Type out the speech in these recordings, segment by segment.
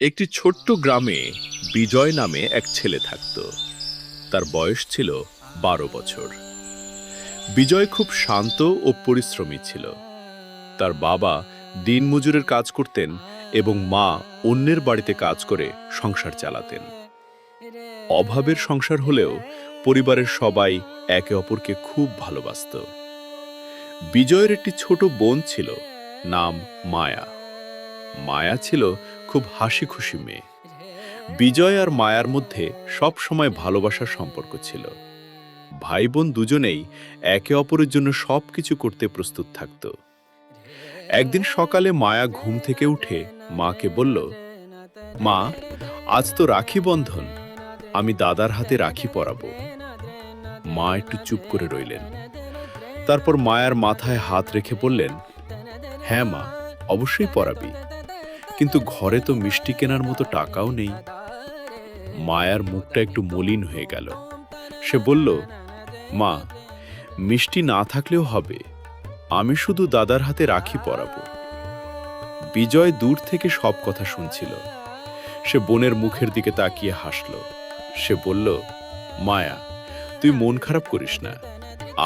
একটি ছোট্ট গ্রামে বিজয় নামে এক ছেলে থাকত। তার বয়স ছিল 12 বছর। বিজয় খুব শান্ত ও পরিশ্রমী ছিল। তার বাবা দিনমজুরের কাজ করতেন এবং মা অন্যের বাড়িতে কাজ করে সংসার চালাতেন। অভাবের সংসার হলেও পরিবারের সবাই একে অপরকে খুব ভালোবাসত। বিজয়ের একটি ছোট বোন ছিল, নাম মায়া। মায়া ছিল খুব হাসি খুশি মেয়ে। বিজয় আর মায়ার মধ্যে সব সময় ভালোবাসার সম্পর্ক ছিল। ভাই বোন দুজনেই একে অপরের জন্য সবকিছু করতে প্রস্তুত থাকত। একদিন সকালে মায়া ঘুম থেকে উঠে মাকে বলল, মা, আজ তো রাখি বন্ধন, আমি দাদার হাতে রাখি পরাবো। মা একটু চুপ করে রইলেন। তারপর মায়ার মাথায় হাত রেখে বললেন, হ্যাঁ মা, অবশ্যই পরাবি, কিন্তু ঘরে তো মিষ্টি কেনার মতো টাকাও নেই। মায়ার মুখটা একটু মলিন হয়ে গেল। সে বলল, মা, মিষ্টি না থাকলেও হবে, আমি শুধু দাদার হাতে রাখি পরাবো। বিজয় দূর থেকে সব কথা শুনছিল। সে বোনের মুখের দিকে তাকিয়ে হাসল। সে বলল, মায়া, তুই মন খারাপ করিস না,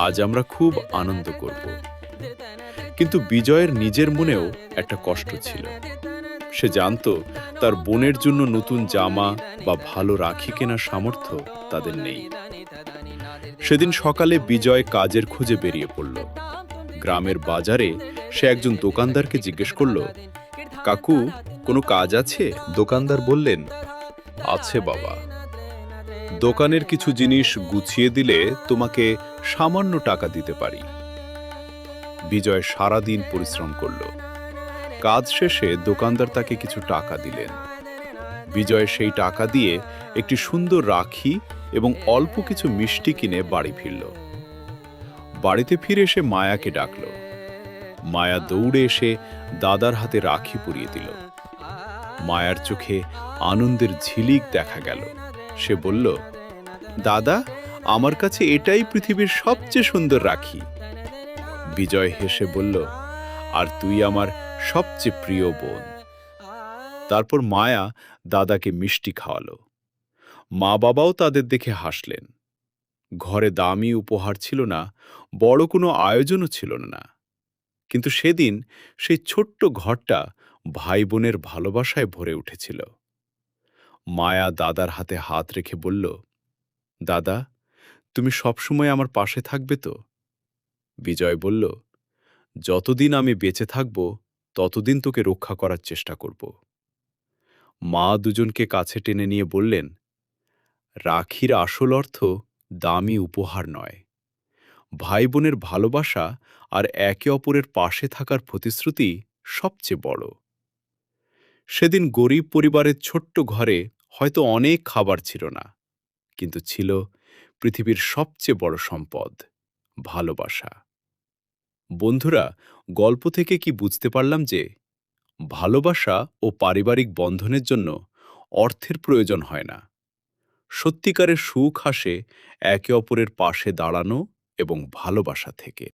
আজ আমরা খুব আনন্দ করব। কিন্তু বিজয়ের নিজের মনেও একটা কষ্ট ছিল। সে জানত তার বোনের জন্য নতুন জামা বা ভালো রাখি কেনার সামর্থ্য তাদের নেই। সেদিন সকালে বিজয় কাজের খোঁজে বেরিয়ে পড়ল। গ্রামের বাজারে সে একজন দোকানদারকে জিজ্ঞেস করল, কাকু, কোনো কাজ আছে? দোকানদার বললেন, আছে বাবা, দোকানের কিছু জিনিস গুছিয়ে দিলে তোমাকে সামান্য টাকা দিতে পারি। বিজয় সারাদিন পরিশ্রম করল। কাজ শেষে দোকানদার তাকে কিছু টাকা দিলেন। বিজয় সেই টাকা দিয়ে একটি সুন্দর রাখি এবং অল্প কিছু মিষ্টি কিনে বাড়ি ফিরল। বাড়িতে ফিরে এসে মায়াকে ডাকল। মায়া দৌড়ে এসে দাদার হাতে রাখি পরিয়ে দিল। মায়ার চোখে আনন্দের ঝিলিক দেখা গেল। সে বলল, দাদা, আমার কাছে এটাই পৃথিবীর সবচেয়ে সুন্দর রাখি। বিজয় হেসে বলল, আর তুই আমার সবচেয়ে প্রিয় বোন। তারপর মায়া দাদাকে মিষ্টি খাওয়ালো। মা বাবাও তাদের দেখে হাসলেন। ঘরে দামি উপহার ছিল না, বড় কোনো আয়োজনও ছিল না, কিন্তু সেদিন সেই ছোট্ট ঘরটা ভাই বোনের ভালোবাসায় ভরে উঠেছিল। মায়া দাদার হাতে হাত রেখে বলল, দাদা, তুমি সবসময় আমার পাশে থাকবে তো? বিজয় বলল, যতদিন আমি বেঁচে থাকব ততদিন তোকে রক্ষা করার চেষ্টা করব। মা দুজনকে কাছে টেনে নিয়ে বললেন, রাখির আসল অর্থ দামি উপহার নয়, ভাই বোনের ভালোবাসা আর একে অপরের পাশে থাকার প্রতিশ্রুতি সবচেয়ে বড়। সেদিন গরিব পরিবারের ছোট্ট ঘরে হয়তো অনেক খাবার ছিল না, কিন্তু ছিল পৃথিবীর সবচেয়ে বড় সম্পদ, ভালোবাসা। বন্ধুরা, গল্প থেকে কি বুঝতে পারলাম যে ভালোবাসা ও পারিবারিক বন্ধনের জন্য অর্থের প্রয়োজন হয় না। সত্যিকারের সুখ আসে একে অপরের পাশে দাঁড়ানো এবং ভালোবাসা থেকে।